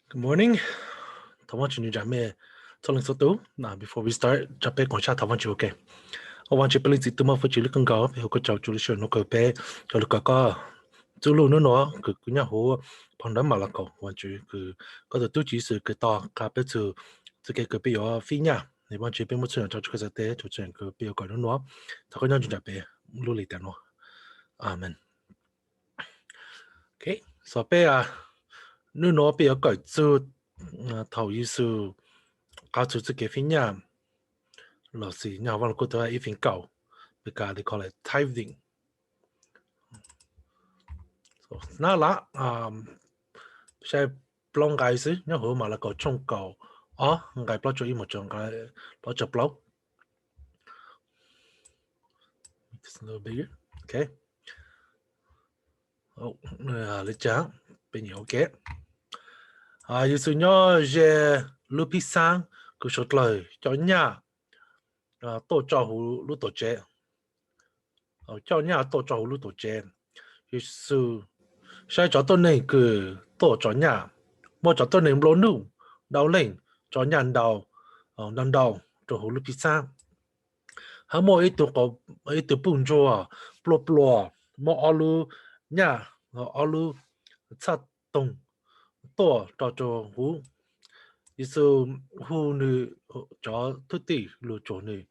Good morning. Thảo văn you jam me telling so too. Now before we start, jump back on chat thảo văn okay. I want you to please tuma for chili kan go. He ko chau chuli show no ko pe. Cho lu ka ka. Chu lu no no ku ku nya ho phong đó mà là cậu want you ku có thể tu chỉ sự cái to ka pe tu cái cái bi yo phi nya. Ni want you pe mo chen cho chu ka te chu chen ku bi yo ko no no. Thảo ko nya ju jam pe lu li ta no. Amen. Okay. So pe nu no pe yo ko chu thảo yi su cao chủ cái phiên nhà là gì nhà văn có thể phiên cầu because they call it tithing so nó là sẽ plong cái gì nhớ hồi mà là cầu trong cầu cái plong cho ý một trong cái plong cho plong it's a little bigger okay lấy trắng bên nhiều ok như sự nhớ je lupi sang cứ sốt lời cho nhà tổ cho hú lúc tổ chế cho nhà tổ cho hú lúc tổ chế như sự sai cho tôi này cứ tổ cho nhà mua cho tôi này lỗ nụ đau lên cho nhà đau đau đau cho hồ lúc pizza hắn mua ít tụ bún cho blo blo mua alu nhà alu chát tông tổ cho hồ isu hồ nữ cho thức tì lựa chỗ nữ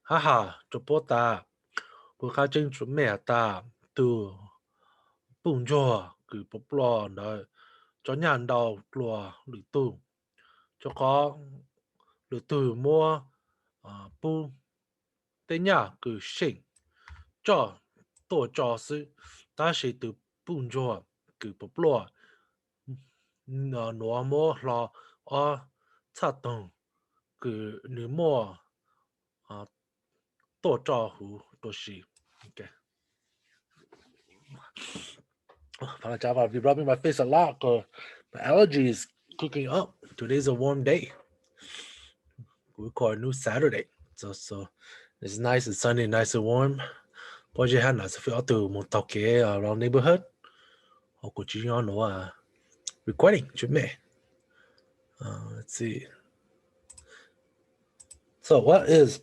ha ha cho bố ta bố khá chân cho mẹ ta từ bún cho cứ blo blo đó cho nhà đầu lùa lưỡi tu cho có lưỡi tu mua bu tên nhà cứ sinh cho tổ cho sự ta sẽ từ bún cho cứ bốc lùa nó mua lo chát đồng cứ nếu mua tổ cho hú tổ sĩ ok phải là chào vào vì rubbing my face a lot cause my allergies cooking up. Today's a warm day. We record a new Saturday. So it's nice and sunny, nice and warm. Bây giờ hắn là sẽ phải từ một tàu kế around neighborhood. Họ cũng chỉ nó recording chuẩn bị. Let's see. So what is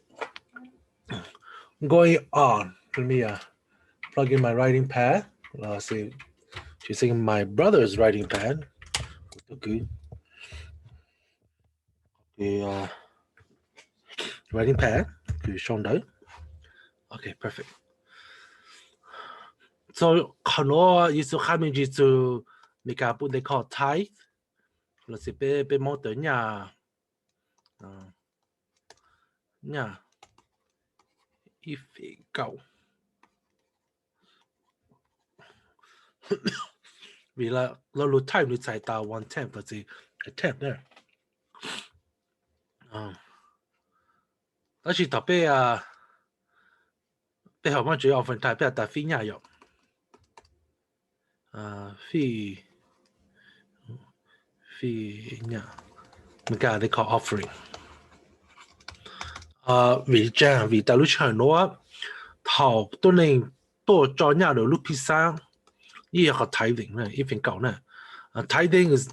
going on? Let me plug in my writing pad. Let's see. Using my brother's writing pad. Okay. The writing pad. Cứ show đấy. Okay, perfect. So, nó is how many to make up what they call tithe. Là sẽ be mô tới nhà if cầu vì là lúc time lúc chạy到 1/10 là gì a tenth there. Đó là tập be học mà chủ yếu phần thái be ta phi nhà rồi phi nhà mình cái they call offering vì ta lúc chơi nó thảo tôi nên tôi cho nhà được lúc pizza ý là tithing này ý phiền cầu này tithing is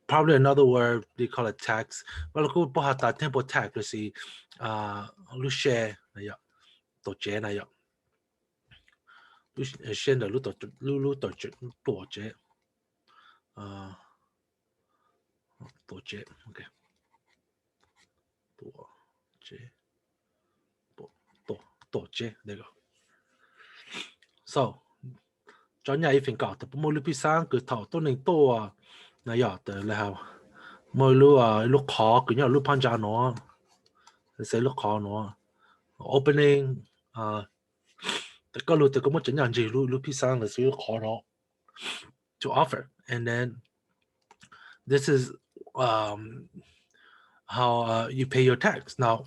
probably another word they call it tax. Well, cô bỏ hạt ta temple tax là gì lúc share này ạ tổ chế này ạ lúc share là lúc tổ chế tổ chế tổ chế ok tổ chế tổ chế đây go so cho nhà ý phiền cầu tập mua lúc pizza cứ thảo tôi nên tôi này ạ từ là mỗi lúc khó cứ nhớ lúc pan ra nó sẽ lúc khó nó opening tất cả lúc tất cả một chân nhận gì lúc pizza là sẽ lúc khó nó to offer and then this is how you pay your tax now.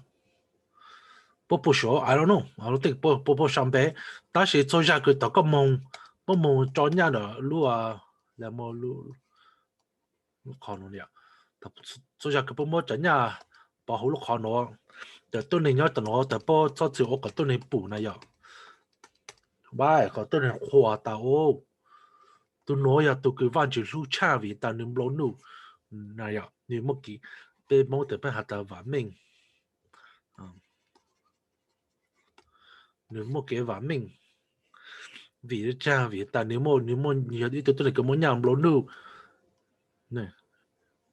Bố sure I don't think bố sang bé ta sẽ cho ra cái tất cả mong cho nhà đó lúc là một lúc khó nó nhỉ tập cho ra cái bố cho nhà bảo hữu lúc khó nó để tôi nên nhớ tụi nó để bố cho chịu ở cái tôi nên bù này vậy bài cái tôi nên khoa tao tụi nó ya tụi cái văn chỉ lưu cha vì ta nên lâu nụ 那要你莫给被莫得办下的完命啊，你莫给完命，vì这样vì ta nếu mà nhiều đi tôi là cái món nhàng lố nu này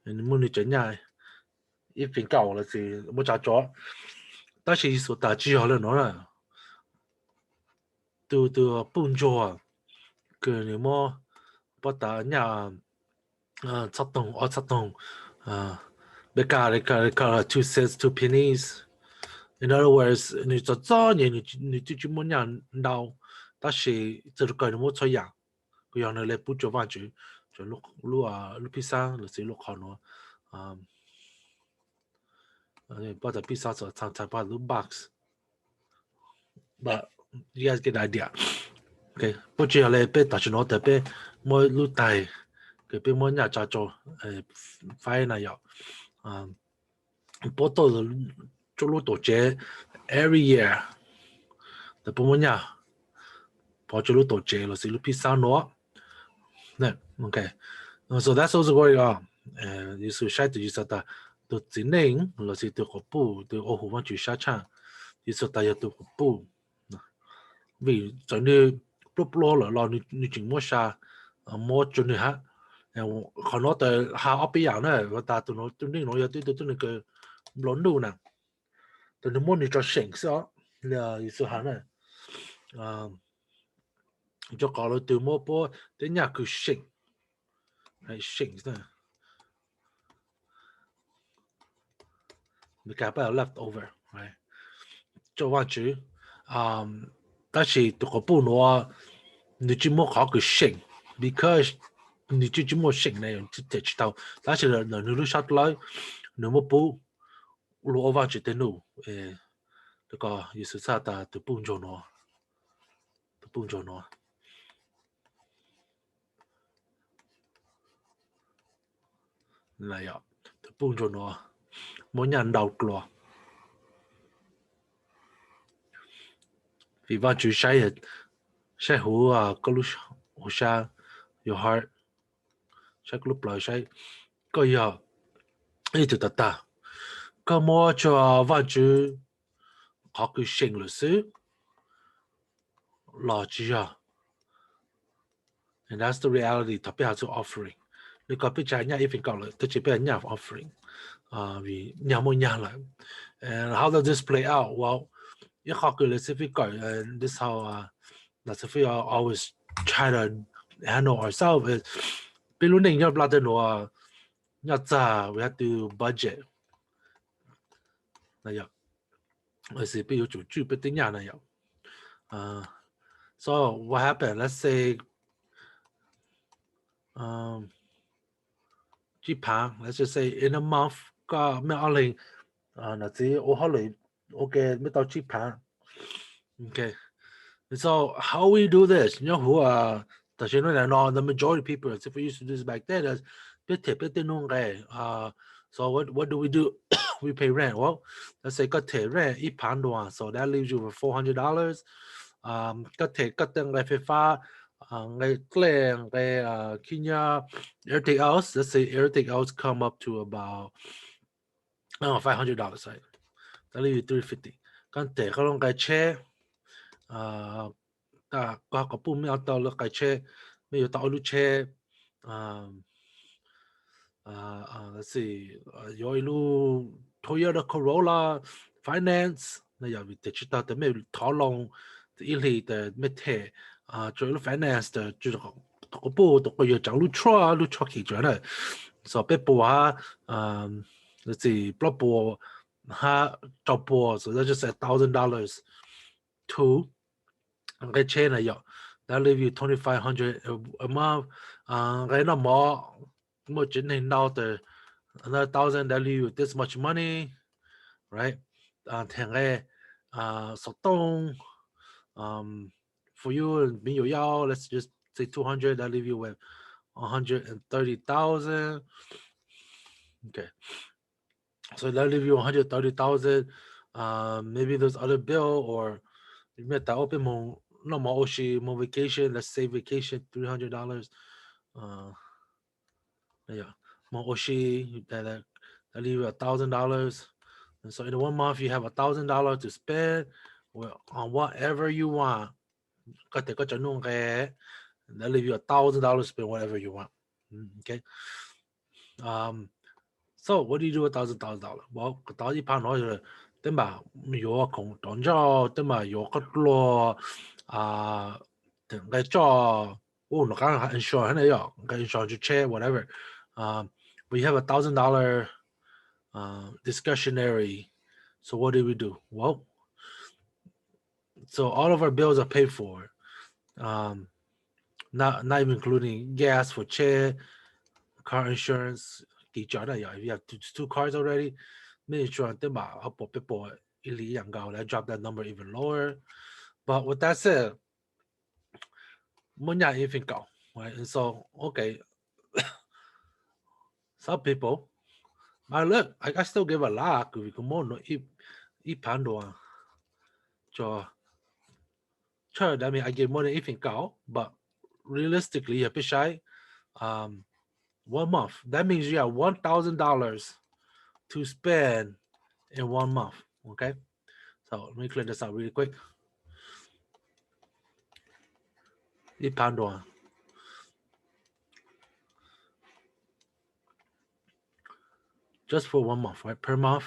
nếu mà đi chơi nhà ít phiền cầu là gì mua trả chó ta chỉ số ta chỉ họ là nó là từ bún chua cái nếu mà bắt ta nhà sát đồng cái là 2 cents 2 pennies. In other words, 你做早年你就么样闹，但是这个你莫错样，个样呢来不做饭就录披萨，就是录烤肉，啊，把这披萨做才把录 box，but you guys get the idea. Okay, 不只要来被大家拿得被莫录带，个被莫人家做发那样，啊，不到的做录多节 every year，的不莫人。跑去录多节了，是录披萨诺，那 OK， so that's also going on，就是下头就是的，都今年了是对个补，对我湖湾去下场，就是大家对个补，vì cho nên lúc lo là你只摸下，摸准你哈，可能在下一边呢，我打到那对那有对那个轮路呢，但你摸你就省少，了意思哈呢，啊。cho có là từ mua po đến nhà cứ xỉn hay xỉn thế mình cả bao leftover right cho vào chứ ta chỉ tụ có bù nó你只摸好个xỉn because 你只摸xỉn này chỉ chỉ tao ta chỉ là nó lúc sát lại nó mua bù lu vào chỉ tên nu cái có ý sự sao ta tụ bù cho nó là ya tụ bù cho nó mỗi nhà đầu lo vì vào chú sai hú có lúc hú sa your heart sai lúc lời sai có giờ ấy từ ta có mua cho vào chú họ cứ sinh luật sư lo chi and that's the reality tập bây giờ offering nếu có bây giờ nhà ít phải gọi là tôi chỉ bây nhà offering vì nhà mua nhà lại and how does this play out well you họ cứ lấy phải gọi and this how that's if we always try to handle ourselves is bên lúc này nhập là tên nó nhập ra we have to budget này ạ ở sự bây giờ chủ bị tính nhà này ạ so what happened let's say chỉ phang let's just say in a month có mấy anh linh là chỉ ô họ lấy ok mấy tao chỉ phang okay and so how we do this you know who the majority of people if we used to do this back then is so what do we do we pay rent well let's say có thể rent ít phang đồ so that leaves you with $400 có thể có tiền ngày phải pha ngày tiền ngày khi nhà everything else let's say everything else come up to about $500 right that leaves you 350 có thể có cái chế có bùn mấy tao là cái chế mấy tao lúc chế let's see有一路 Toyota Corolla finance 那要为得知道的没讨论一类的没贴做了 finance 的就是个不都个要讲路 truck 起转了，所以被补let's see 不补哈找补，so that just $1,000 to cái trên này yo that leave you 2,500 a month cái nó more chuyện hình nào từ another 1,000 that leave you this much money right thằng cái số đông for you mình yêu let's just say 200 that leave you with 130,000 okay so that leave you 130,000 maybe there's other bill or met that open mo no more oshi more vacation let's say vacation $300 yeah Oshi that leave you $1,000. And so in 1 month you have $1,000 to spend on whatever you want. And that leave you $1,000 to spend whatever you want. Okay. So what do you do with $1,000? Well, $1,000对吧？有空当着对嘛？有个多等个做，我那刚还 insurance 那样，个 insurance 就 check whatever. We have $1,000 discretionary. So what do we do? Well, so all of our bills are paid for. Not even including gas for chair, car insurance. If you have two cars already, insurance drop that number even lower. But with that said, right? And so okay, some people, look, I still give a lot. We come on, eat pando. So, sure, I mean I give more than anything, but realistically, you 1 month. That means you have $1,000 to spend in 1 month. Okay, so let me clear this out really quick. Just for 1 month, right? Per month,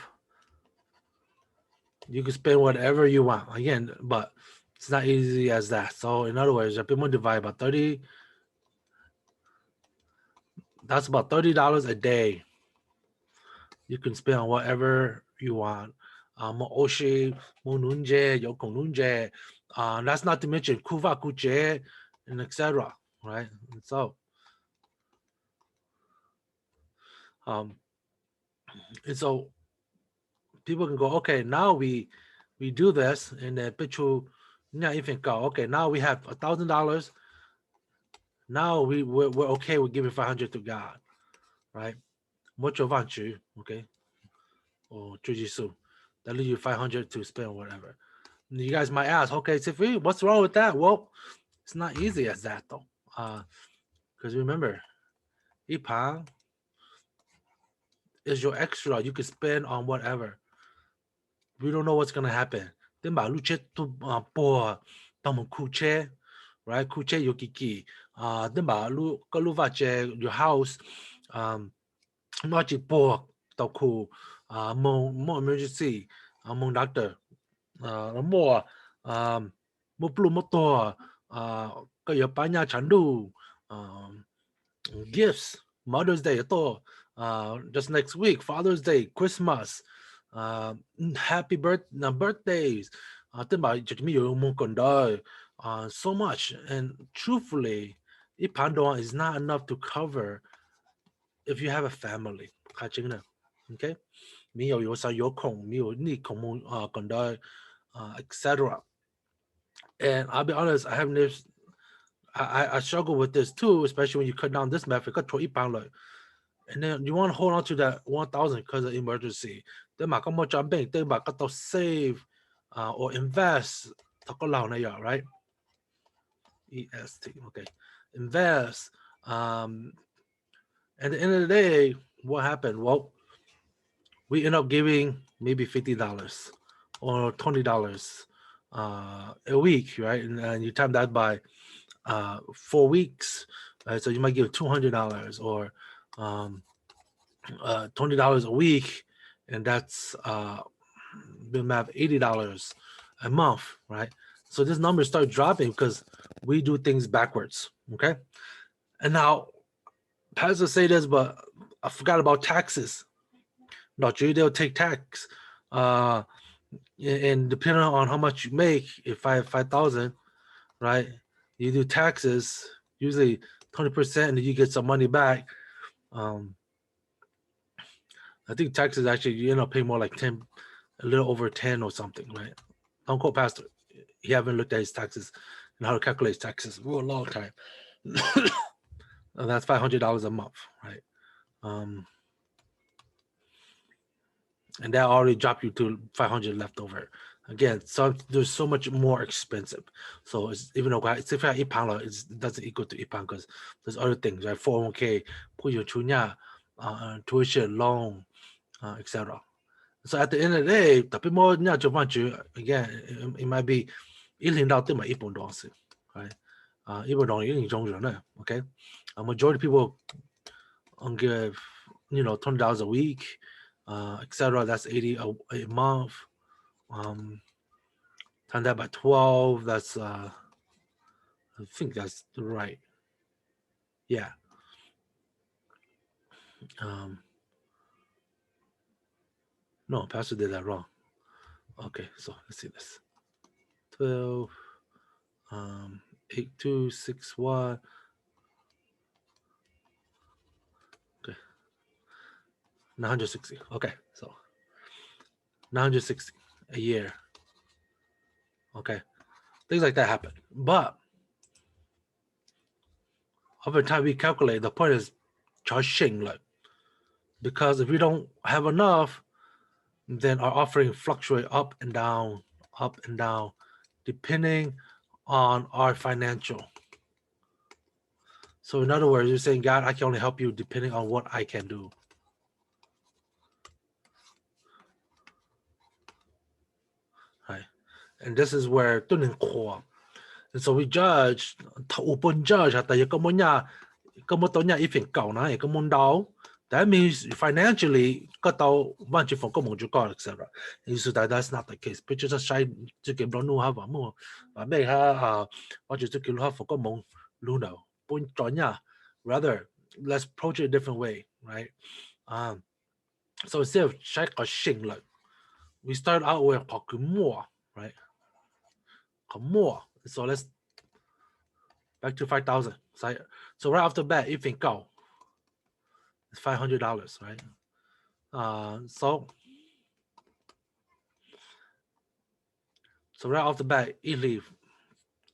you can spend whatever you want. Again, but it's not easy as that. So in other words, if people divide by 30, that's about $30 a day. You can spend on whatever you want. Oshi, Monunje, Yokonunje. That's not to mention Kuva Kuche and etc. Right? And so people can go, okay, now we do this, and then Pichu, not even go, okay, now we have $1,000. Now we're okay with giving 500 to God, right? Mucho vanchu, okay, or Jujisu, that leave you 500 to spend whatever. And you guys might ask, okay, Tiffy, what's wrong with that? Well, it's not easy as that though, because remember, Ipang is your extra. You can spend on whatever. We don't know what's gonna happen. Then ba luche to po tamu kuche, right? Kuche yokiki. Then ba lu kaluvache your house. Machi po toku. Mo emergency. Mo doctor. More. Mo plu motor. Kaya panya chandu. Gifts. Mother's Day ito. Just next week, Father's Day, Christmas, happy birthdays. So much. And truthfully, Ipandoan is not enough to cover if you have a family. Okay? Etc. And I'll be honest, I have this. I struggle with this too, especially when you cut down this method. And then you want to hold on to that 1,000 because of emergency. Then mà có một trăm bệnh, then mà có to save or invest, right? EST, okay. Invest. At the end of the day, what happened? Well, we end up giving maybe $50 or $20 a week, right? And you time that by 4 weeks, right? So you might give $200 or $20 a week, and that's been math $80 a month, right? So this number start dropping because we do things backwards. Okay, and now pastors say this, but I forgot about taxes. No, they'll take tax, and depending on how much you make, if 5,000, right? You do taxes, usually 20%, and you get some money back. I think taxes actually you end up paying more like 10, a little over 10 or something, right? Don't quote Pastor. He haven't looked at his taxes and how to calculate taxes for a long time. And that's $500 a month, right? And that already dropped you to 500 left over. Again, so there's so much more expensive. So it's even though it's if it doesn't equal to Ipan because there's other things, right? 401k, put your chunya, tuition, loan, etc. So at the end of the day, tapi mo nya chuan chu again, it might be 1领到对嘛1本东西 right? 1本东西1中人呢 okay? A majority of people give $20 a week, etc. That's 80 a month. Times that by 12, that's I think that's right. Yeah. No, Pastor did that wrong. Okay, so let's see this. 12, 8261. Okay. 960. Okay, so 960 a year. Okay. Things like that happen. But over time we calculate, the point is charging, like, because if we don't have enough, then our offering fluctuate up and down, depending on our financial. So in other words, you're saying, God, I can only help you depending on what I can do. Right? And this is where and so we judge, open judge, that means financially, etc. That's not the case. But just try to get no have a more, but make her what you took have for Luno. Rather, let's approach it a different way, right? So instead of check a shing, like we start out with more, right? More. So let's back to 5,000. So right off the bat, if it go, it's $500, right? So right off the bat, it leave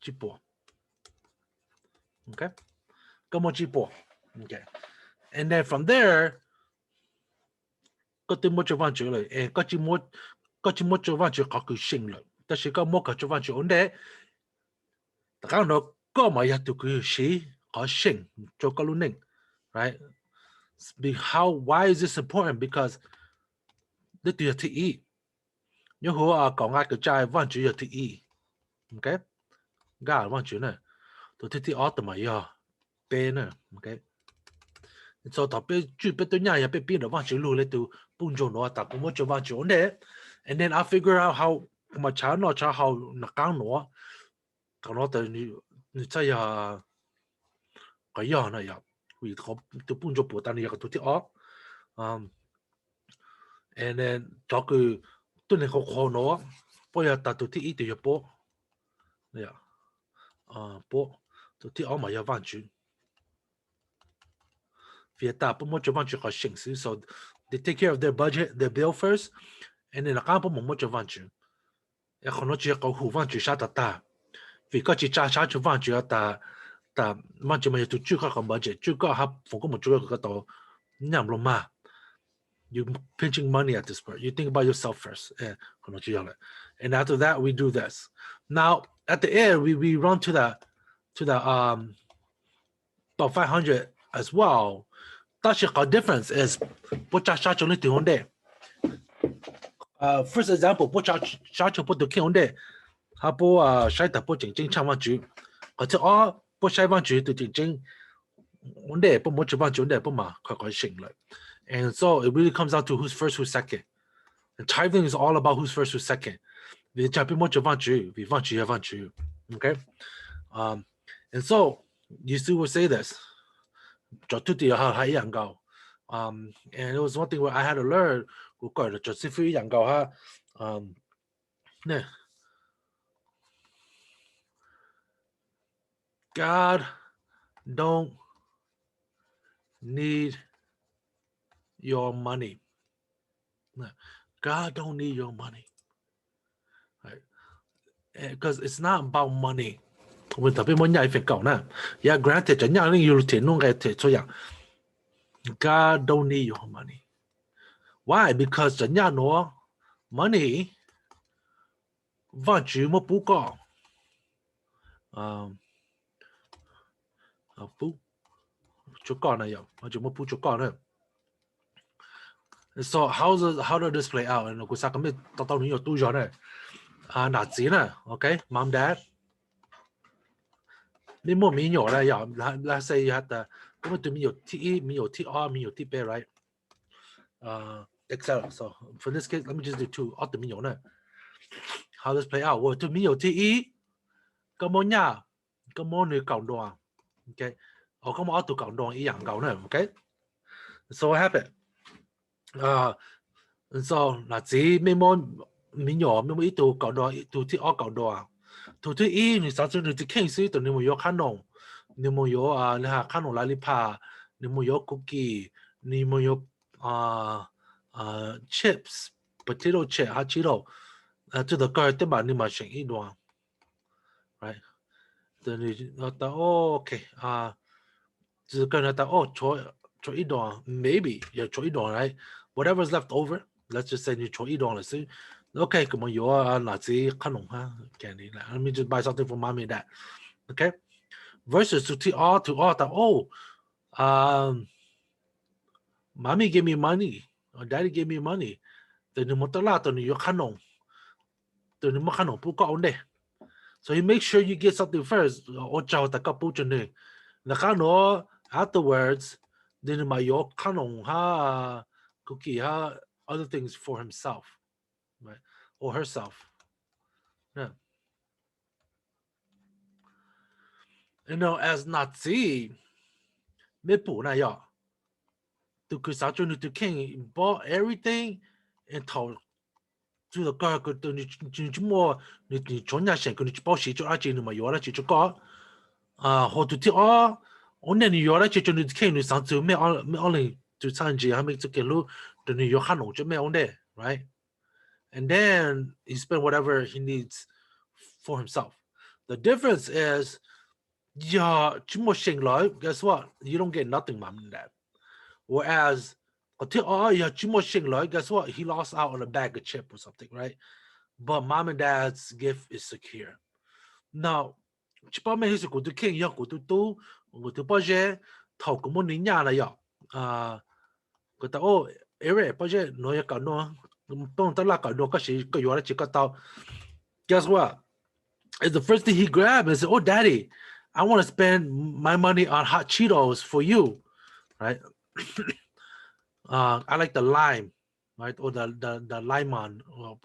cheaper. Okay, come on cheaper. Okay, and then from there, có tìm một chỗ văn chữ rồi, có chỉ một chỗ văn chữ có cái sinh rồi,แต่是có một cái chỗ văn chữ ổn định,แต่ก็nó có mà ya tụ cái sĩ có sinh cho có luôn nên, right? Why is this important? Because this is to eat. Nhớ hồ có ngay cái trai văn chữ to eat, okay? Gà văn chữ này, tôi thích ở tầm mà ya, bé này, okay? So tập biết chú biết tôi nhảy biết biết là văn chữ luôn lấy từ bung cho nó tập cũng một chỗ văn chữ ổn định. And then I figure out how mà trả nó how nó căng nó từ như thế ya cái ya này ya vì có từ bún cho bột này cái thứ đó and then cho cái tôi này khó nó bây giờ ta từ ít từ bộ ya bộ từ thứ đó mà ya văn chữ vì ta bún một chỗ văn chữ có hình sự so they take care of their budget their bill first and then là cái bún một chỗ văn chữ ya khó nó chỉ có hủ văn chữ sát ta vì có chỉ trả cho văn chữ ta văn chữ mà tu chú có budget chú có hấp phong có một chú cái đó nhảm luôn mà you pinching money at this point you think about yourself first and after that we do this now at the end we run to the about 500 as well. That's the difference is first example put the king on there 他不sai tập不正正唱翻主，或者不sai翻主對正正，我哋不冇做翻主，我哋不嘛佢成嘞。And so it really comes down to who's first, who's second. And tithing is all about who's first, who's second. 你就邊冇做翻主，你翻主有翻主。Okay. And so you still will say this. 做tout啲係一樣夠。And it was one thing where I had to learn. 我講咗做師傅一樣夠哈。呢。God don't need your money. God don't need your money. Right? Because it's not about money. Yeah, granted, God don't need your money. Why? Because money 萬主冇補過。補足夠呢又，我做乜補足夠呢 So how does this play out? And kusa kami totoo niyo tu jone. Nazina, okay, mom, dad. Ni mo minyo la ya. Let's say you had the kami tu minyo TE, minyo TR, minyo TP, right? Etc. So for this case, let me just do two. All the minyo na. How does this play out? Well, tu minyo TE, kamo nya, kamo ni kaung doang. Okay. Or kamo auto kaung doang iyang kaung na. Okay. So what happened? So là chỉ mấy món mình nhỏ mấy món ít đồ搞đồ đồ thì ở搞đồ à đồ thì ít你啥子你只看书的你没有看懂你没有你还看懂哪里怕你没有 cookie 你没有chips potato chip 还知道这个个对吧你嘛选一段 right 等你到 OK 就是跟他到做一段 maybe 也做一段 right whatever's left over let's just say 你做一段了是 okay 咁么有哪些可能哈 candy let me just buy something for mommy and dad okay versus to all that mommy gave me money or daddy gave me money แต่你冇得啦但你有可能但你冇可能不够呢 so you make sure you get something first 我教大家不准呢那可能 afterwards then 咪有可能哈 cookie 哈 other things for himself right or herself yeah you know as Nazi 没补那样 to 佢啥准你 to king bought everything and told 就个个个你么你从那想个你包写就而且你嘛有了就个或者ที่我那你有了就你看你上次没人就参加还没这个路等你有看我就没有的 right and then he spent whatever he needs for himself the difference is yeah 这么醒来 guess what you don't get nothing mom and dad whereas yeah 这么醒来 guess what he lost out on a bag of chip or something right but mom and dad's gift is secure now 这方面是我都看要我都我都不是头个么年了要我的area 不是侬要搞侬帮得啦搞侬个是个月了几个到 guess what is the first thing he grabbed and said oh daddy I want to spend my money on hot Cheetos for you right I like the lime right or the lemon or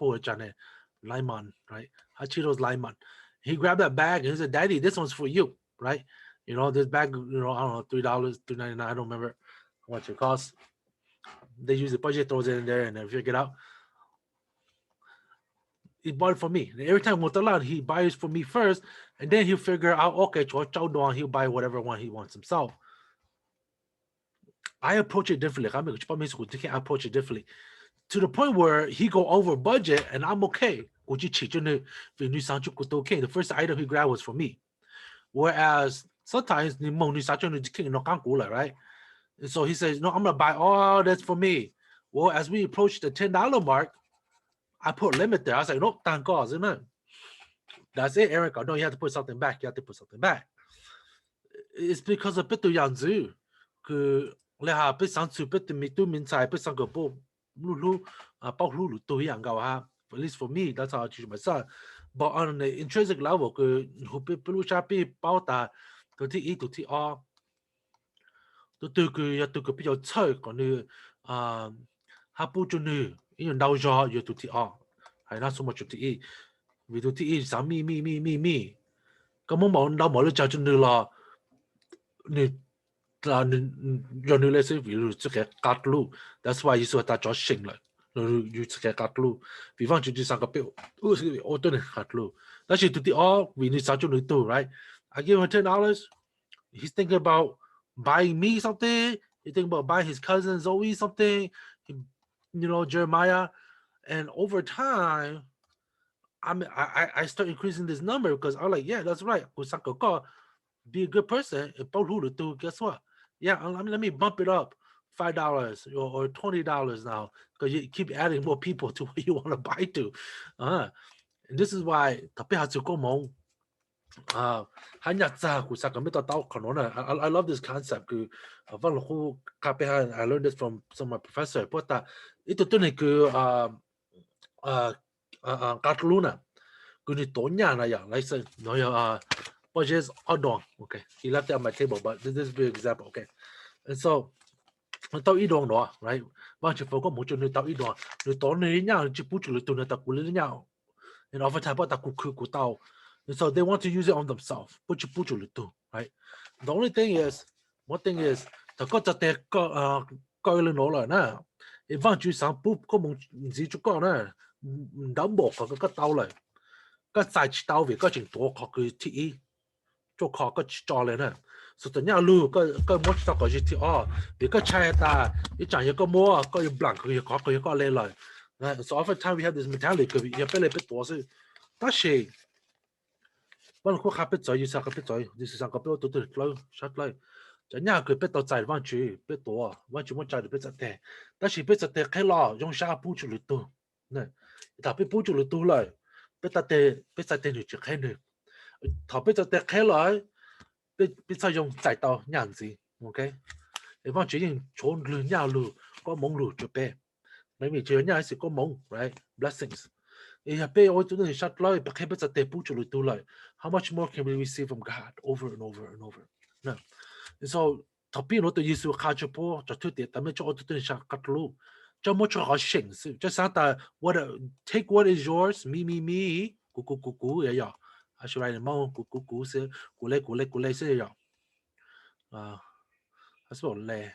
lemon right hot Cheetos lemon he grabbed that bag and he said daddy this one's for you right you know this bag you know I don't know $3 $2.99 I don't remember how much it costs they use the budget throws it in there and then figure it out he bought it for me and every time Motala, he buys for me first and then he'll figure out okay he'll buy whatever one he wants himself I approach it differently I approach it differently to the point where he go over budget and I'm okay the first item he grabbed was for me whereas sometimes right and so he says no I'm gonna buy all that's for me well as we approach the $10 mark I put limit there I was like no thank God isn't it that's it Eric no you have to put something back it's because of 不样子그 내가不想出不对面菜不想个不包路都一样高哈 at least for me that's how I teach my son but on the intrinsic level 그不下被包打到ที่一到ที่二都对个比较脆讲你他不准你因为老家要到ที่二係那什麼就ที่一為到ที่一啥咪咁我冇就准你啦你讓你來說，比如這個角度 ，that's why 意思係大咗醒了，有這個角度，比方就第三個表，我都能角度，但是到底為你少咗你多 ，right？I give him $10. He's thinking about buying me something. He's thinking about buying his cousin Zoe something. Jeremiah, and over time, I start increasing this number because I'm like, yeah, that's right. Be a good person. Guess what? Yeah, let me bump it up $5 or $20 now because you keep adding more people to what you want to buy to. And this is why hanya za ku sa kami tahu konon I love this concept ku van aku kapehan I learned this from some of my professor pota itu tu ni ku Cataluna ku ni tonya na ya like no ya what is odong okay he left it on my table but this is an example okay and so tao ý đồ đó right bao nhiêu phố có một chỗ nơi tao ý đồ nơi đó nơi nhau chỉ bút chỗ nơi tao cũng lên nhau and over time tao cũng cứ của tao and so they want to use it on themselves bút chỗ right the only thing is one thing is tao có cho tao coi lên nó rồi nè and vang chú sáng bút có một gì chú có nè đóng bộ có tao rồi có giải tao về có trình độ có cái thị做考个教练呢，所以人路个摸到个去哦，别个拆大，一讲一个摸，个有 blank 个有考个有个来了，so often time we have this mentality 个也别来别多是，但是，我们可别在意啥个别在意，就是上个别多多来啥来，人家个别到在往去别多，往去我在别在的，但是别在的开了用啥补助了多，呢，他别补助了多了，别在的你就开呢。頭俾就跌起來，俾使用制度樣子，OK？你方主要坐亂一路，個夢路就俾，你咪最緊係個夢 ，right？Blessings。你入俾我做到你 shut 來，俾佢俾就跌補住嚟到嚟 ，How much more can we receive from God over and over and over？嗱，所以頭邊我對耶穌卡住波，就推跌，但係做我對你 shut 吉路，就冇做好形式，就想但 take what is yours me，咕也要。I should write more 古是古类是有啊，还是我嘞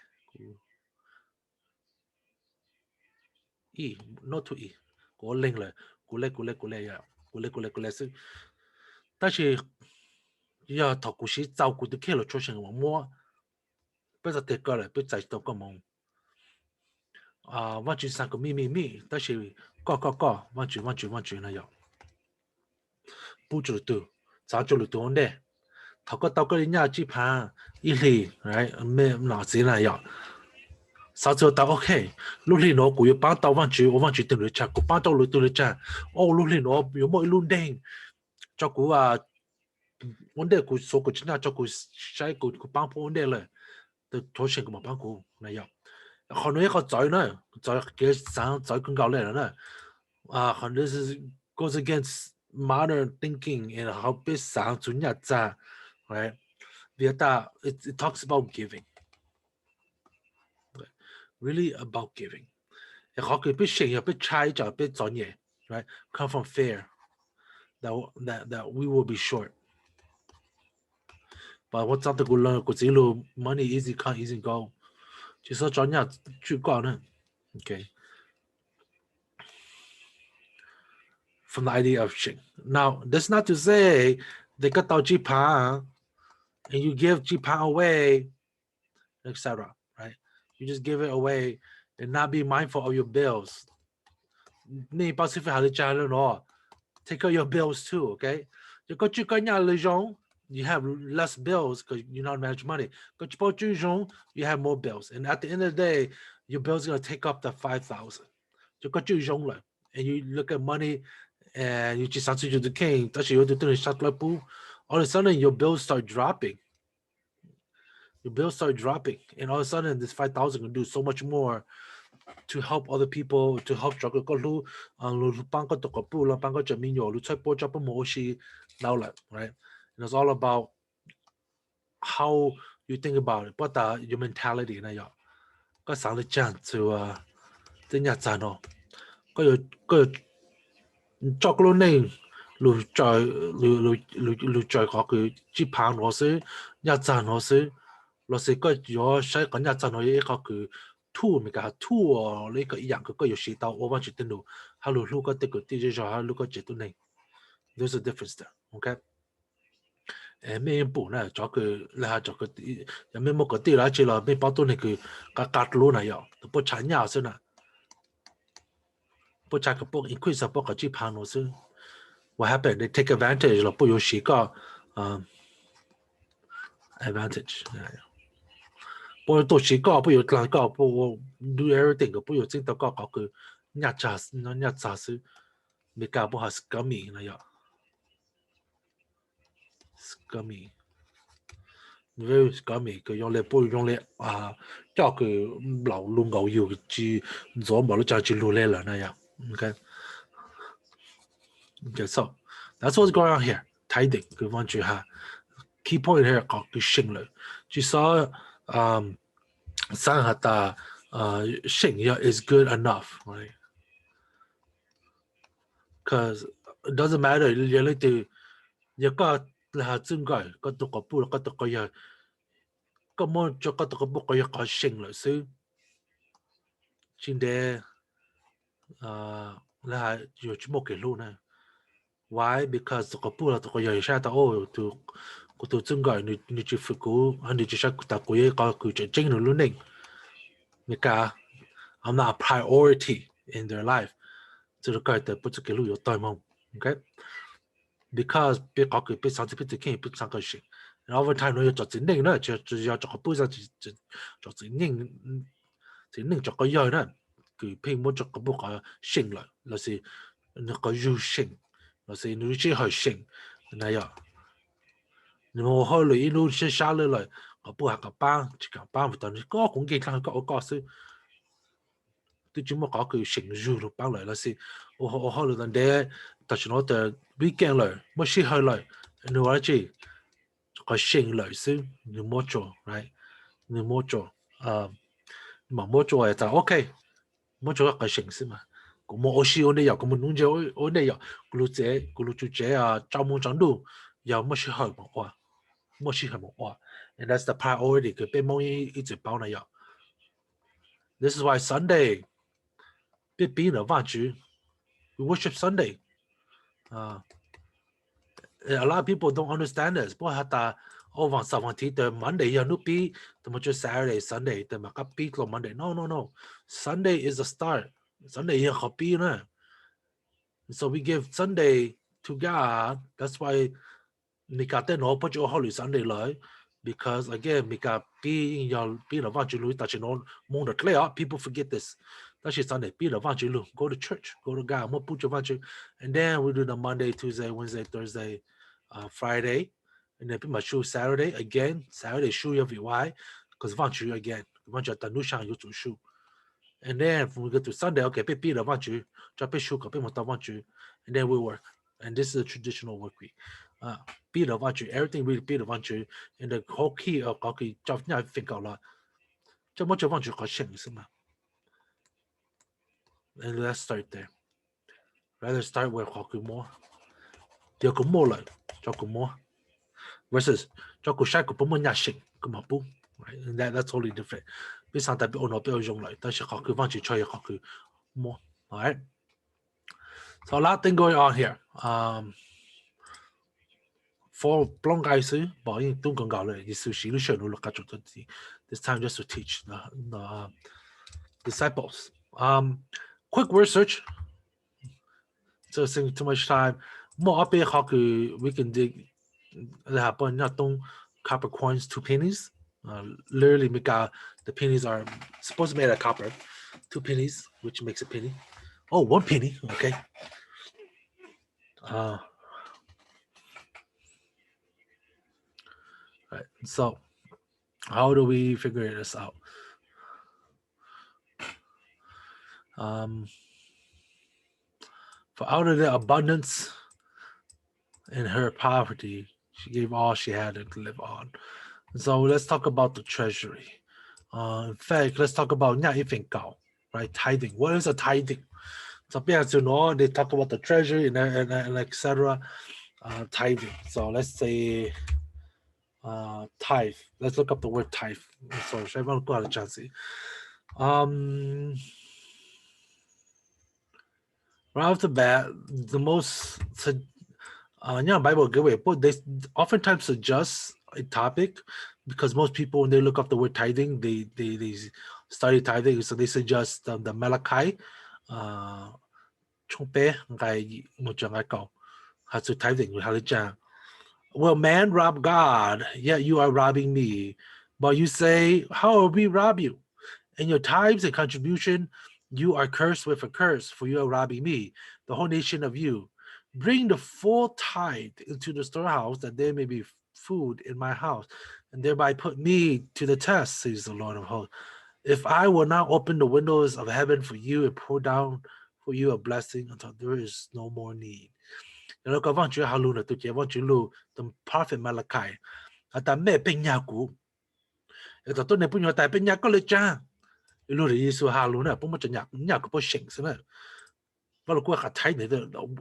not to 我零了古类呀，古类是，但是要头古时照顾的开了出现我摸，不是得个了，不在到个梦我就三个咪，但是个，我就那样，不住度，早就了多呢。头个到个人家去盘一里，right？没哪子那样，啥子到 OK？路里诺古有帮到我往住对了讲，古帮到路对了讲，哦，路里诺有冇一路顶，照顾我哋古所古真係照顧晒古幫幫哋咧，都妥善個冇幫古那樣。可能一個仔呢，仔嘅想仔更高咧呢，可能是 goes against modern thinking and how 俾想做日子，right？it talks about giving, really about giving. 學佢俾成日俾猜就俾做嘢，right? Come from fear that we will be short. But 我找到個人個之路 money easy come easy go， 其實做嘢最高呢 ，OK。From the idea of shing. Now, that's not to say they got out Jipan and you give Jipan away, etc. Right? You just give it away and not be mindful of your bills. Take care of your bills too, okay? You have less bills because you don't manage money. You have more bills. And at the end of the day, your bills are going to take up the 5,000. And you look at money and you just answer to the king. All of a sudden, your bills start dropping. And all of a sudden, this 5,000 can do so much more to help other people, to help juggle. Right? And it's all about how you think about it, but your mentality 那樣。個生力講就真係賺咯，個作個呢，路在嗰個接棒攞先，一賺攞先，攞先個如使緊一賺攞一個佢吐咪㗎吐哦，呢個一樣個有時到我揾住電腦，喺度錄個啲個啲就喺錄個節度呢 ，there's a difference there, okay？ 咩本呢？做佢你係做佢有咩冇個啲啦，之後咩包到你佢個格路那樣，不產業先啦，不產個不 increase 不個接盤咯先。What happened? They take advantage 咯，不有時個advantage。不到時個不有難個不 do everything 個不有整到個佢日扎先，未搞不好是咁面那樣。scummy very scummy 佢用嚟背用嚟叫佢流路牛油至左冇得就至路嚟啦那樣 okay so that's what's going on here tithing 佢望住下 key point here 講佢勝率至少三下大勝率 is good enough right because it doesn't matter 你哋一個係真嘅個讀個背個讀個嘢根本就個讀個背個嘢個勝率所以現在你係要全部記錄呢 why because 個背啦讀個嘢寫到哦個讀真嘅你就復古你就寫讀個嘢個佢就真係亂你講I'm not a priority in their life 這個嘅不是記錄有對嗎 okay because 別個佢別上次別只見別上個事然後 over time 你要做整定呢就要做個背上做整定做個嘢呢佢偏冇做個背個勝率就是你個優勝就是你只係勝那樣你冇考慮一路先下嚟個背下個班就個班但係個講幾趟個個是對住冇講佢成績咯班嚟啦是我考慮但係但係我哋 weekend 嚟冇試去嚟你話知個勝率先你冇做 right 你冇做冇做就 OK 冇做一個勝先嘛咁我試我哋又咁樣做我哋又嗰路做招募長度又冇試去冇話冇試去冇話 and that's the priority 佢被某一直包那樣 this is why Sunday 被逼了萬主 we worship Sunday a lot of people don't understand this 不過係我往十萬天對 Monday 又 not be 同埋做 Saturday Sunday 對埋個 be 到 Monday no Sunday is the start Sunday 要何必呢 so we give Sunday to God that's why 你家電腦不做考慮 Sunday 來 because again 你家 be 要 be 了萬主路但係我冇得 clear people forget this 但是 Sunday be 了萬主路 go to church go to God 冇不做萬主 and then we do the Monday Tuesday Wednesday Thursday Friday and then my show Saturday again Saturday show every why because 萬主 again 萬主等路上有做 show and then when we go to Sunday okay 被了萬主再被 show 被冇到萬主 and then we work and this is a traditional work week 被了萬主 everything really 被了萬主 and the whole key 嗰個就啱 figure 啦就冇做萬主個勝是嘛 and let's start there rather start with 嗰個more 有個more嚟做個more versus 做個曬個不冇壓勝咁啊不 right and that's totally different 比上代表我比較用嚟但是嗰個萬主出嚟嗰個 more alright so a lot thing going on here for long guys but in don't go le is to see solution look at this time just to teach the disciples quick word search so saying too much time more up how we can dig happen not don't copper coins 2 pennies literally make the pennies are supposed to be made of copper 2 pennies which makes a penny 1 penny okay right so how do we figure this out for out of the abundance in her poverty she gave all she had to live on so let's talk about the treasury in fact let's talk about right tithing what is a tithing so they talk about the treasury and etc tithing so let's say tithe let's look up the word tithe sorry everyone go out of chance right off the bat the most Bible giveaway but they oftentimes suggest a topic because most people when they look up the word tithing they study tithing so they suggest the Malachi how to tithing will man rob God yet you are robbing me but you say how will we rob you in your tithes and contribution you are cursed with a curse for you are robbing me the whole nation of you bring the full tithe into the storehouse that there may be food in my house, and thereby put me to the test, says the Lord of hosts. If I will not open the windows of heaven for you and pour down for you a blessing until there is no more need. Nó có vang chữ Haluna tôi chỉ vang chữ lu the prophet Malachi. Ta mẹ bên nhà cũ. Eta tôi này punya tại bên nhà có lệ cha. Lu là Giêsu Haluna, bố mất nhà có bố sinh thế này. Và lúc qua thấy này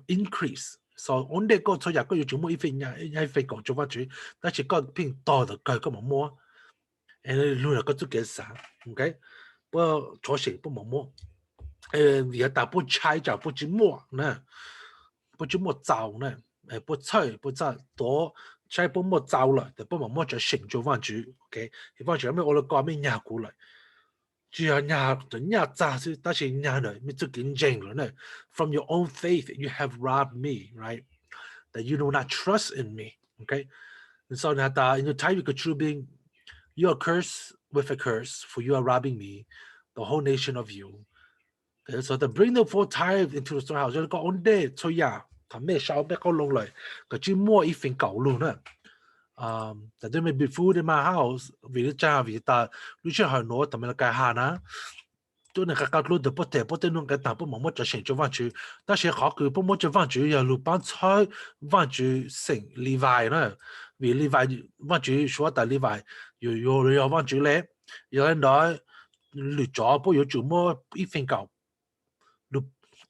increase. So ổn định có cho nhà có dùng một ít nhà phải còn cho vang chữ. Ta chỉ có pin to được cái có một mua. And lu là có chút cái啥, okay? Bố cho sinh bố một mua. Giờ ta bố trái cho bố chỉ mua nè.不就莫走呢？不吹不走多，ใช้不莫走了，但不莫就醒就放住 ，OK？ 你放住咩？我哋講咩nhà過嚟？只要nhà炸是，但是nhà呢，咪就緊張了呢。From your own faith, you have robbed me, right? That you do not trust in me, okay? And so now, in the time you could true being, you are cursed with a curse, for you are robbing me, the whole nation of you. Okay, so to bring the full tithe into the storehouse, 有個安地吹呀，同咩燒咩高落嚟，個只摸一份舊路呢。That there may be food in my house, 為咗揸為但，你出去攞同埋計下啦。都能夠搞到不得弄個但不冇乜就成咗翻住，但是學佢不冇就翻住又路班菜翻住成禮拜啦，為禮拜翻住所大禮拜又翻住咧，有人來錄咗不要做麼一份舊。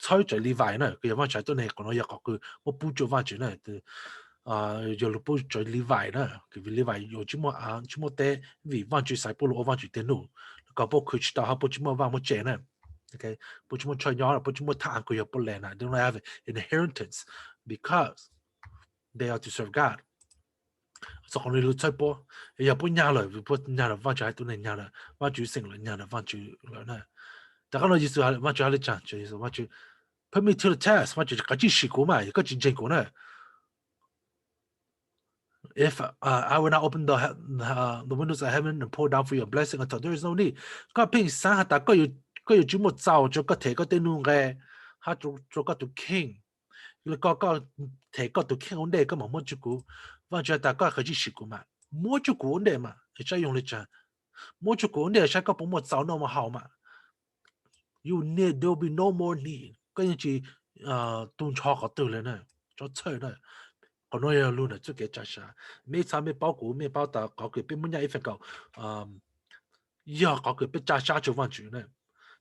猜在呢塊呢，佢有翻齊都你講到一個佢我補做翻轉呢，有路補在呢塊呢，佢呢塊有這麼這麼多，為翻轉細補路翻轉電腦，個補佢知道下補這麼翻麼正呢 ，OK， 補這麼菜鳥，補這麼貪佢又不靚啊 ，they don't have inheritance because they are to serve God。所以我哋路菜補，又補nhà來，補nhà來翻轉喺度你nhà來，翻轉成來nhà來翻轉來呢。大家攞意思係乜嘢？你講就係乜嘢 ？Put me to the test，乜嘢？嗰啲試過嘛？嗰啲真過呢 ？If I will not open the windows of heaven and pour down for you a blessing until there is no need， 嗰平時下大家要專門造咗個提嗰啲弄嘅，嚇做嗰條 king， 你個提嗰條 king 我哋咁冇做過，反正大家嗰啲試過嘛，冇做過我哋嘛，你再用嚟講，冇做過我哋，下個冇冇造那麼好嘛。there will be no more need。跟住動錯個對了呢，做錯呢，可能要錄呢，就給加上。每餐咩包裹咩包打，搞佢邊乜嘢一份夠，要搞佢邊加上就放住呢，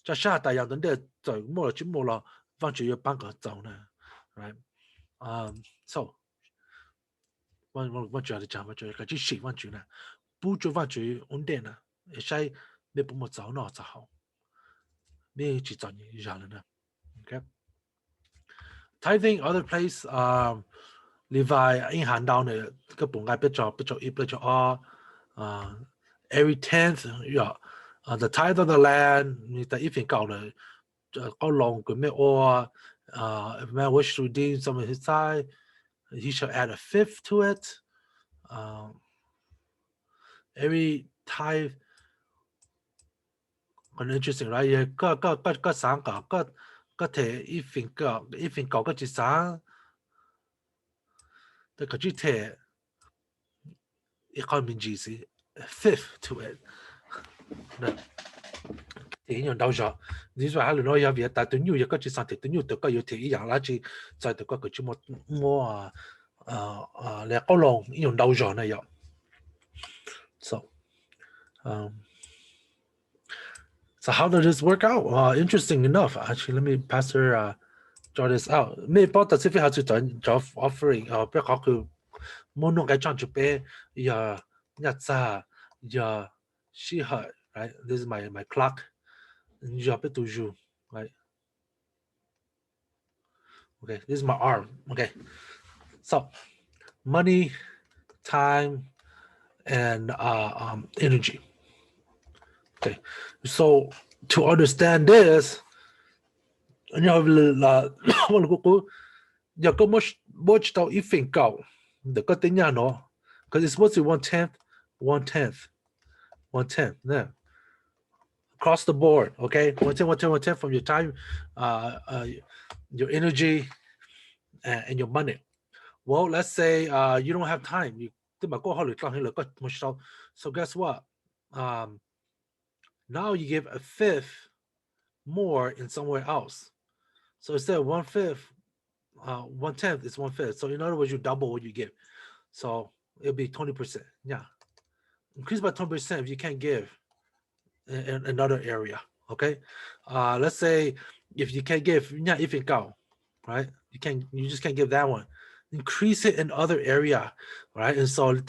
加上大樣人哋就冇了就冇了，放住要幫佢走呢 ，right？ so 我主要講，我主要佢只係放住呢，不就放住安定呢，而且咩不冇走呢就好。咩去找你下了呢 ？OK， tithing other place， 另外影響到呢個本來不做every 10th the tithe of the land， 你第一份交了，夠long佢咩if man wish to redeem some of his tithe, he shall add a fifth to it. Every tithe。很 interesting， right？ 個三個提一份舊個一三，但個只提一個名字是 fifth to it。提用到咗，你說下輪我有嘢，但對牛一個只三提，對牛對個有提一樣啦，只在對個只麼你個龍用到咗呢又 ，so So how does this work out? Interesting enough. Actually, let me Pastor draw this out. Me about the civil how to done job offering. 不要講佢冇弄嘅裝住俾呀呀稀罕 right? This is my clock. 你要俾toujours right? Okay, this is my arm. Okay, so money, time, and energy. Okay, so to understand this, you have you go much到一份夠，就個點樣咯 ？Because it's supposed to be 1/10. Yeah. Across the board, okay? 1/10 from your time, your energy, and your money. Well, let's say you don't have time. So guess what? Now you give a fifth more in somewhere else. So instead of 1/5, 1/10 is 1/5. So in other words, you double what you give. So it'll be 20%. Yeah. Increase by 20% if you can't give in another area. Okay. Let's say if you can't give, yeah, if it go, right? You just can't give that one. Increase it in other area, right? And so it'll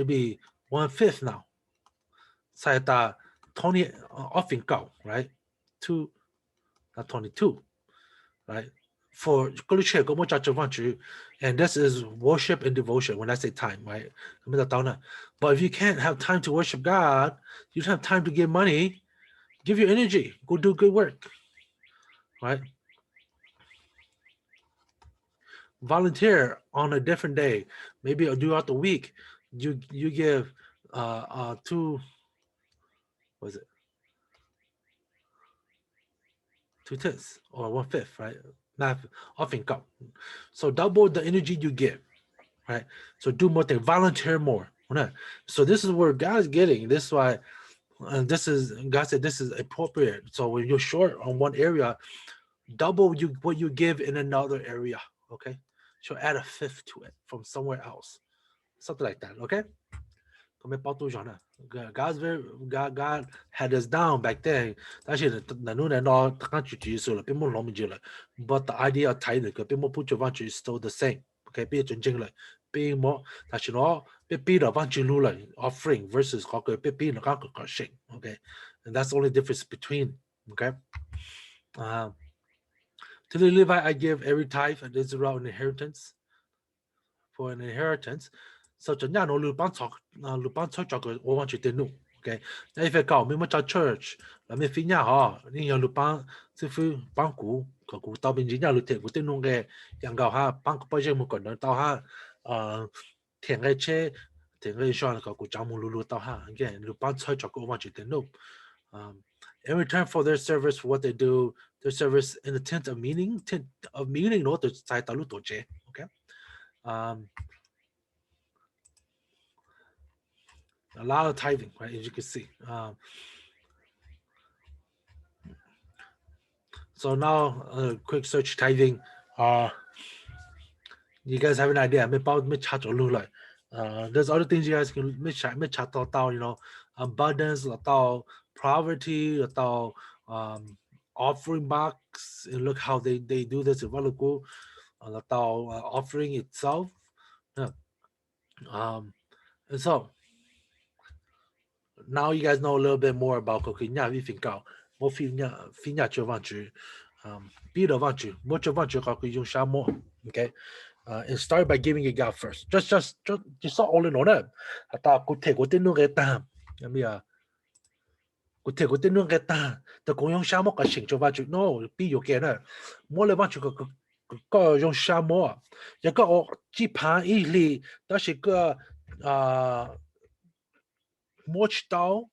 be 1/5 now. So 20 often go, right? 2, not 22, right? For and this is worship and devotion when I say time, right? But if you can't have time to worship God, you don't have time to give money, give your energy, go do good work, right? Volunteer on a different day, maybe throughout the week. You give 2, what is it, 2/10 or 1/5, right? Math often go. So double the energy you give, right? So do more things, volunteer more. So this is where God is getting. This is why, this is God said this is appropriate. So when you're short on one area, double what you give in another area. Okay, so add a fifth to it from somewhere else, something like that. Okay. God's God had us down back then. Actually, but the idea of tithing, is still the same. Okay, 變咗正嚟，變冇，但是我變落翻轉路嚟 offering versus 嗰個變落嗰個性。Okay, and that's the only difference between. Okay, to the Levite I give every tithe and Israel an inheritance for an inheritance. So 盡人我幫出咗佢，我want you to know. Okay, now if I go, me mo church, la me finya ha, ni yang lu pan, si fu pan ku, ko ku tao bin jinya lu te ku te nung ge, yang gao ha, pan ku pa je mo kon tao ha, tian ge che, tian ge shuan ko ku jang mo lu tao ha, again, lu pan church ko want you to know. In return for their service, for what they do, their service in the tent of meaning, no, to sai tao lu to je. Okay. A lot of tithing, right? As you can see. So now, quick search tithing. You guys have an idea? There's other things you guys can chat about, abundance, poverty, offering box, and look how they do this. Offering itself. Yeah. And so now you guys know a little bit more about cooking. Yeah, we think out. More finya chovanchu. Be the vanchu. More chovanchu kaku shamo. Okay. And start by giving it God first. Just all in on it. Ata kute no geta. Yamia. Kute no geta. The koyong shamo ka shing chovanchu. No, be your gainer. More le vanchu ko yung shamo. Yaka o jipan ili. That's a much down,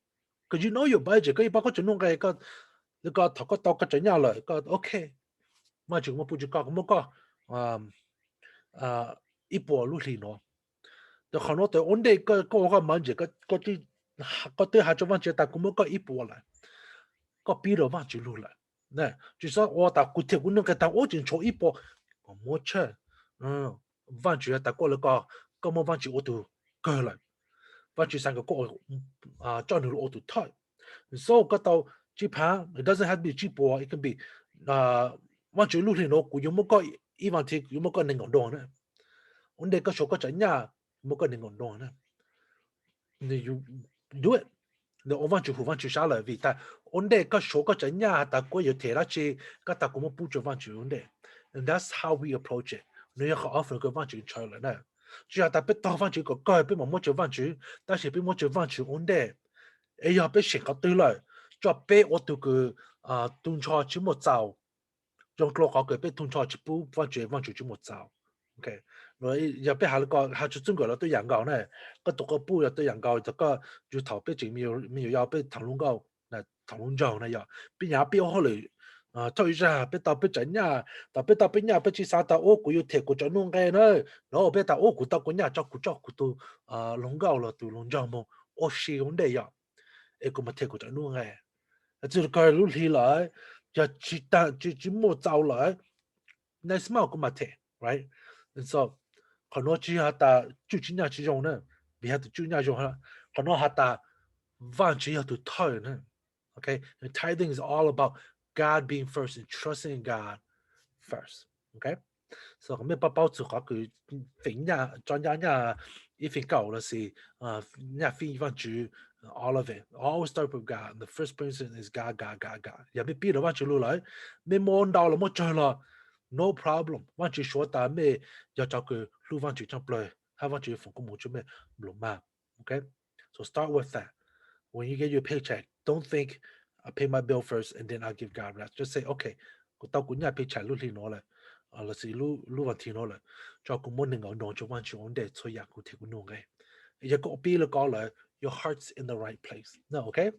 because you know your budget. Cái bao có chuyện nông cái thọ có tao có chuyện nhau rồi có okay. Mà chúng mà bùi có cũng ít bộ lúc thì nó. Thì họ nói tới ổn định có mang gì có tới hai trăm万 ta cũng có ít bộ lại. Có bị rồi mà chỉ lúc lại. Nè, chỉ sao tôi ta cụ thể cũng nông cái ta tôi chỉ cho ít bộ. Có mua chơi.万只ta có là có mua万只我都个来。万只三个个赚了我都退。So 嗰度接棒 it doesn't have to be cheap it can be 萬只路線攞股有冇個一萬條有冇個能夠多呢？我哋個數個陣呀冇個能夠多呢？你 you do it 你我萬只戶萬只下來vì但我哋個數個陣呀但個要提拉住個但個冇補助萬只我哋 and that's how we approach it 你要 offer 個萬只出嚟呢？只係特別多萬只個個俾冇做萬只，但是俾冇做萬只我哋。哎呀，俾成個對來，再俾我到個動錯全部走，用落嗰個俾動錯全部翻轉全部走，OK，我又俾下個下出中國啦，對人講咧，個讀個杯又對人講，就個要頭俾前面要俾騰龍講，嗱騰龍講咧又，邊有邊可嚟 thôi ra biết tao biết chấn nhà tao biết nhà biết chỉ sao tao ô của yêu thiệt của cho nông cái nữa nó biết tao ô của tao của nhà cho của tôi lông gạo là tôi lông giang mông ô xí vấn đề ya ấy cũng mà thiệt của cho nông cái chỉ coi lúc đi lại giờ chỉ mua giàu lại này small cũng mà thiệt right and so còn nó chỉ hạt ta chú chính nhà chỉ dùng nữa vì hạt chú nhà dùng ha còn nó hạt ta van chỉ hạt tu thôi nữa okay and tithing is all about God being first and trusting in God first okay so 咁咩不包住嗰句揈呀裝呀一份夠啦是呀飛翻住 all of it always start with God and the first person is God 入面邊度翻住路來咩望到啦冇再啦 no problem 翻住所打咩又就佢路翻住將來喺翻住逢工冇做咩唔龍嘛 okay so start with that when you get your paycheck don't think I pay my bill first and then I'll give God rest just say okay 個到管呀 paycheck 路嚟攞嚟là sự lu vào thì nó là cho cũng muốn ngồi nong cho quan trọng để thôi ya cũng thì cũng nong cái giờ có bi là có là your heart's in the right place no okay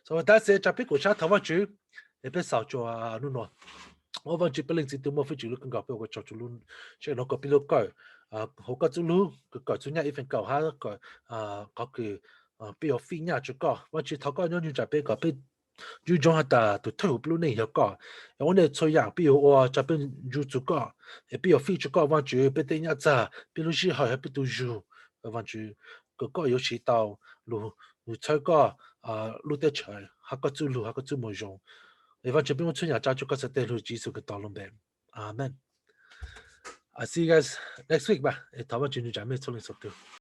so that's it chapter của cha thằng văn chữ để biết sao cho nó nó我văn chữ bên chỉ tôi mua phải chữ lúc gặp tôi cho chú luôn chứ nó có bi lúc coi họ có chú lu cái coi chú nhà ít phần cầu ha coi có cái bi ở phi nhà chú có văn chữ thằng có nhau như chapter có biยูจงหัดตาตัวเท่าบลูนี่เหรอก็วันนี้ช่วยอย่างพี่ว่าจะเป็นยูจุก็พี่ว่าฟีจุก็วันจูเป็นเต็งจ้าพี่ลูกศิษย์ให้พี่ตัวยูวันจูก็有渠道路车个路得车还个走路还个走没用วันจูเป็นวันช่วยอย่างจ้าจุก็จะได้路技术个道路边阿门 I see you guys next week 吧，台湾军就讲没错的速度。